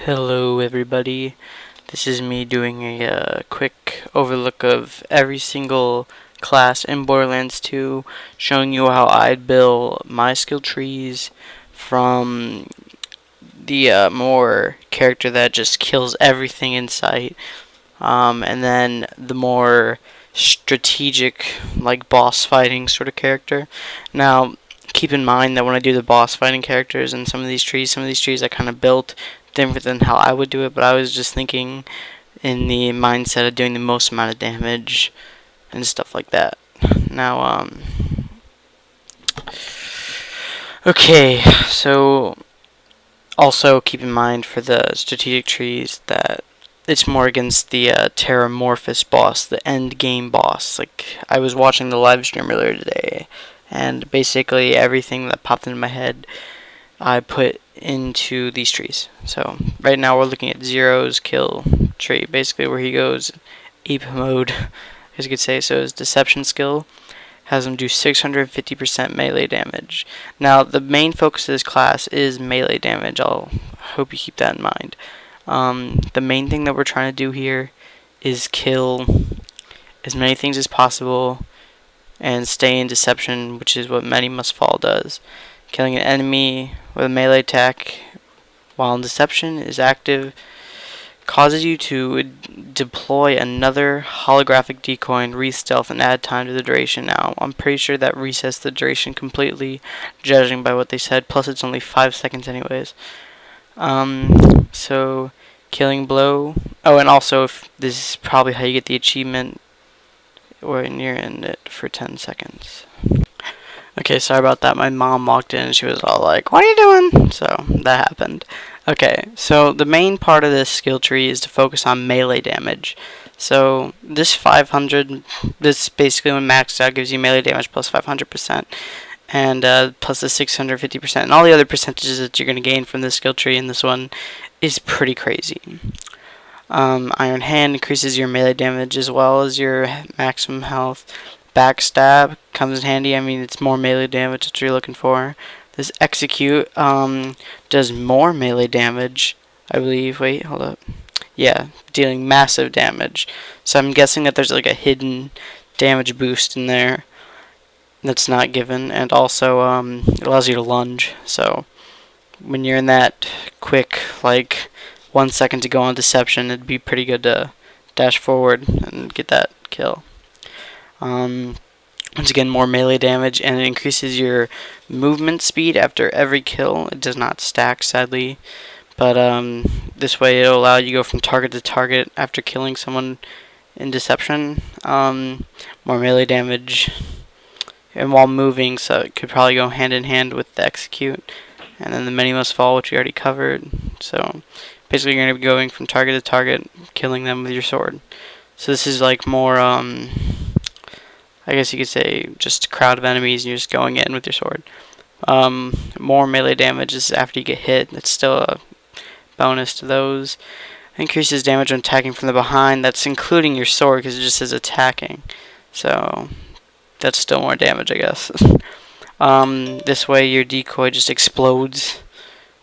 Hello everybody, this is me doing a quick overlook of every single class in Borderlands 2, showing you how I'd build my skill trees from the more character that just kills everything in sight, and then the more strategic, like boss fighting sort of character. Now, keep in mind that when I do the boss fighting characters and some of these trees I kind of built different than how I would do it, but I was just thinking in the mindset of doing the most amount of damage and stuff like that. Now, okay, so also keep in mind for the strategic trees that it's more against the Teramorphus boss, the end game boss. Like, I was watching the live stream earlier today, and basically everything that popped into my head I put into these trees. So right now we're looking at Zero's kill tree, basically where he goes ape mode, as you could say. So his deception skill has him do 650% melee damage. Now the main focus of this class is melee damage. I'll hope you keep that in mind. The main thing that we're trying to do here is kill as many things as possible and stay in deception, which is what Many Must Fall does. Killing an enemy with a melee attack while in deception is active causes you to deploy another holographic decoy and re-stealth and add time to the duration. Now, I'm pretty sure that resets the duration completely, judging by what they said, plus it's only 5 seconds anyways. So, killing blow. Oh, and also, if this is probably how you get the achievement, when you're in it for 10 seconds. Okay, sorry about that. My mom walked in and she was all like, "What are you doing?" So that happened. Okay, so the main part of this skill tree is to focus on melee damage. So this 500, this basically when maxed out gives you melee damage plus 500%, and plus the 650%, and all the other percentages that you're going to gain from this skill tree in this one is pretty crazy. Iron Hand increases your melee damage as well as your maximum health. Backstab comes in handy. I mean, it's more melee damage that you're looking for. This Execute does more melee damage, I believe. Wait, hold up. Yeah, dealing massive damage. So I'm guessing that there's like a hidden damage boost in there that's not given. And also, it allows you to lunge. So when you're in that quick, like 1 second to go on deception, it'd be pretty good to dash forward and get that kill. Once again, more melee damage, and it increases your movement speed after every kill. It does not stack, sadly, but this way it'll allow you to go from target to target after killing someone in deception. More melee damage, and while moving, so it could probably go hand in hand with the Execute, and then the Many Must Fall, which we already covered. So basically, you're going to be going from target to target, killing them with your sword. So this is like more I guess you could say just a crowd of enemies and you're just going in with your sword. More melee damage is after you get hit. That's still a bonus to those. Increases damage when attacking from the behind. That's including your sword because it just says attacking. So that's still more damage, I guess. This way your decoy just explodes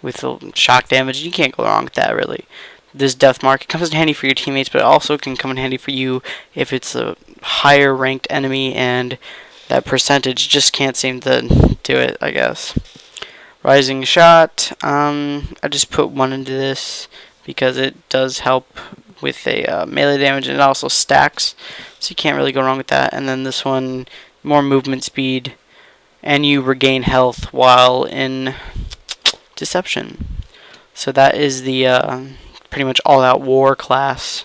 with shock damage. You can't go wrong with that, really. This death mark, it comes in handy for your teammates, but it also can come in handy for you if it's a higher ranked enemy and that percentage just can't seem to do it, I guess. Rising shot, I just put 1 into this because it does help with a melee damage, and it also stacks, so you can't really go wrong with that. And then this one, more movement speed, and you regain health while in deception. So that is the pretty much all-out war class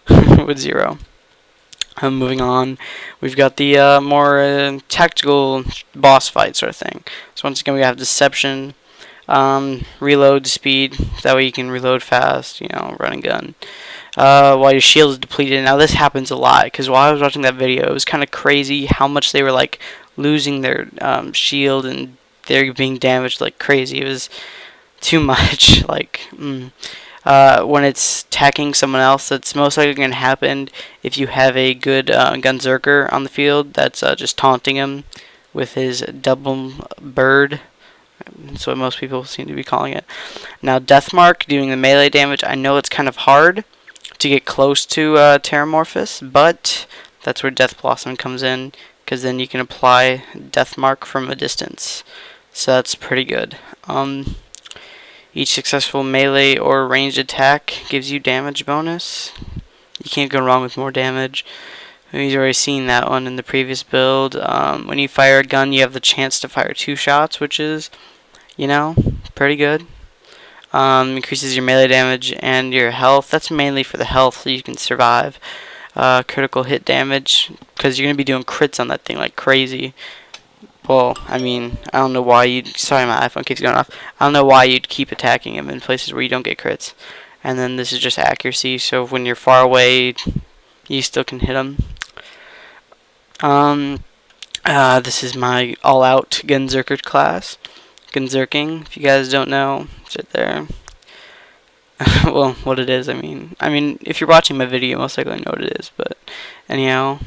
with Zero. Moving on, we've got the more tactical boss fight sort of thing. So once again, we have deception, reload speed, that way you can reload fast, you know, run and gun. While your shield is depleted. Now this happens a lot, because while I was watching that video, it was kind of crazy how much they were like losing their shield and they're being damaged like crazy. It was too much, like, when it's attacking someone else, that's most likely going to happen if you have a good Gunzerker on the field that's just taunting him with his double bird. That's what most people seem to be calling it. Now, Death Mark, doing the melee damage. I know it's kind of hard to get close to Teramorphus, but that's where Death Blossom comes in, because then you can apply Death Mark from a distance. So that's pretty good. Each successful melee or ranged attack gives you damage bonus. You can't go wrong with more damage. We've already seen that one in the previous build. When you fire a gun, you have the chance to fire 2 shots, which is, you know, pretty good. Increases your melee damage and your health. That's mainly for the health so you can survive. Critical hit damage, because you're going to be doing crits on that thing like crazy. Well, I mean, I don't know why you'd... Sorry, my iPhone keeps going off. I don't know why you'd keep attacking him in places where you don't get crits. And then this is just accuracy, so when you're far away, you still can hit him. This is my all-out Gunzerker class. Gunzerking, if you guys don't know, it's right there. Well, what it is, I mean, if you're watching my video, you most likely know what it is, but anyhow.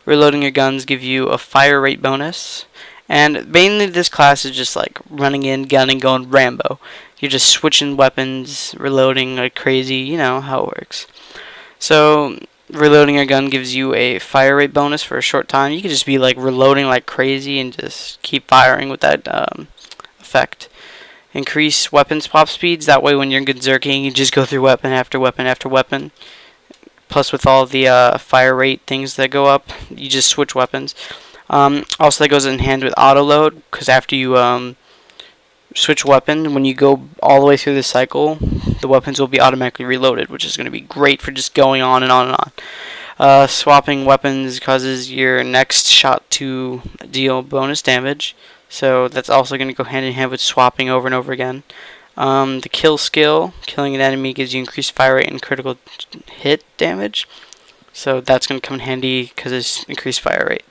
Reloading your guns give you a fire rate bonus, and mainly this class is just like running in, gunning, going Rambo. You're just switching weapons, reloading like crazy, you know how it works. So, reloading your gun gives you a fire rate bonus for a short time. You can just be like reloading like crazy and just keep firing with that effect. Increase weapon swap speeds, that way when you're Gunzerking, you just go through weapon after weapon after weapon. Plus with all the fire rate things that go up, you just switch weapons. Also that goes in hand with auto load, because after you switch weapon, when you go all the way through the cycle, the weapons will be automatically reloaded, which is going to be great for just going on and on and on. Swapping weapons causes your next shot to deal bonus damage, so that's also going to go hand in hand with swapping over and over again. The kill skill, killing an enemy, gives you increased fire rate and critical hit damage, so that's going to come in handy because it's increased fire rate.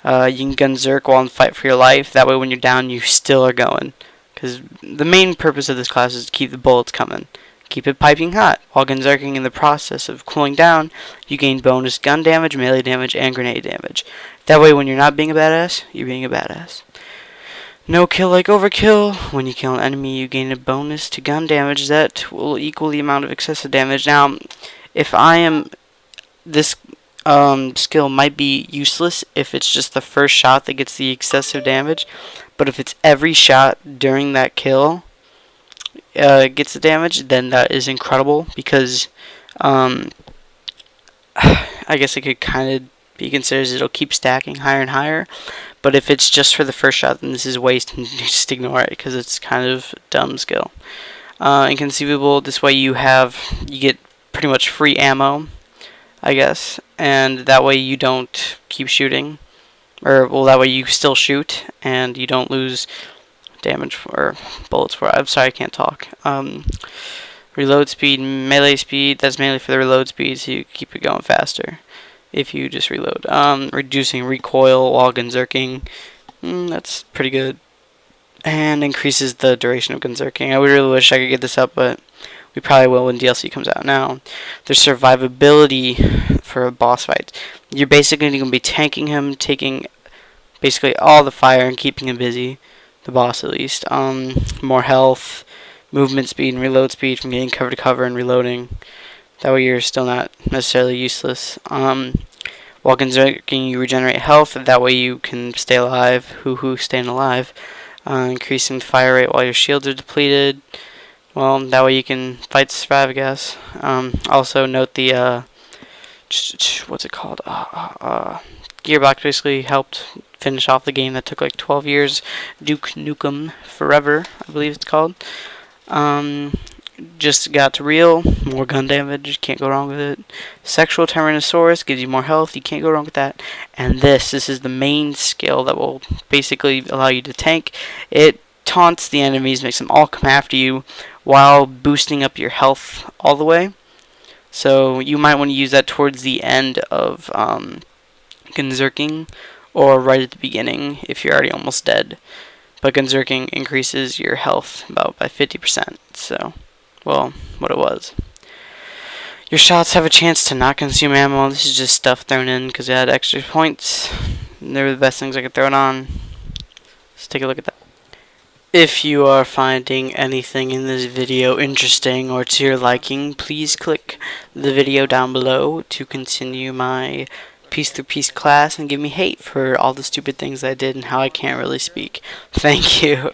You can Gunzerk while in fight for your life, that way when you're down you still are going, because the main purpose of this class is to keep the bullets coming. Keep it piping hot. While Gunzerking in the process of cooling down, you gain bonus gun damage, melee damage, and grenade damage. That way when you're not being a badass, you're being a badass. No kill like overkill. When you kill an enemy, you gain a bonus to gun damage that will equal the amount of excessive damage. Now, if I am... This skill might be useless if it's just the first shot that gets the excessive damage. But if it's every shot during that kill gets the damage, then that is incredible. Because I guess it could kind of be considered it'll keep stacking higher and higher. But if it's just for the first shot, then this is waste, and just ignore it because it's kind of a dumb skill. Inconceivable. This way you get pretty much free ammo, I guess, and that way you don't keep shooting, or well, that way you still shoot and you don't lose damage or bullets for it. I'm sorry, I can't talk. Reload speed, melee speed. That's mainly for the reload speed, so you keep it going faster. If you just reload. Reducing recoil while Gunzerking. That's pretty good. And increases the duration of Gunzerking. I really wish I could get this up, but we probably will when DLC comes out. Now, there's survivability for boss fights. You're basically going to be tanking him, taking basically all the fire and keeping him busy. The boss, at least. More health, movement speed, and reload speed from getting cover to cover and reloading. That way you're still not necessarily useless. While Gunzerking, you regenerate health. That way you can stay alive. Hoo-hoo, staying alive. Increasing the fire rate while your shields are depleted. Well, that way you can fight to survive, I guess. Also note the, what's it called? Gearbox basically helped finish off the game that took like 12 years. Duke Nukem Forever, I believe it's called. Just got to real, more gun damage, can't go wrong with it. Sexual Tyrannosaurus gives you more health, you can't go wrong with that. And this is the main skill that will basically allow you to tank. It taunts the enemies, makes them all come after you while boosting up your health all the way. So you might want to use that towards the end of Gunzerking, or right at the beginning if you're already almost dead. But Gunzerking increases your health about by 50%, so... well, what it was. Your shots have a chance to not consume ammo. This is just stuff thrown in because it had extra points. And they were the best things I could throw it on. Let's take a look at that. If you are finding anything in this video interesting or to your liking, please click the video down below to continue my piece through piece class and give me hate for all the stupid things I did and how I can't really speak. Thank you.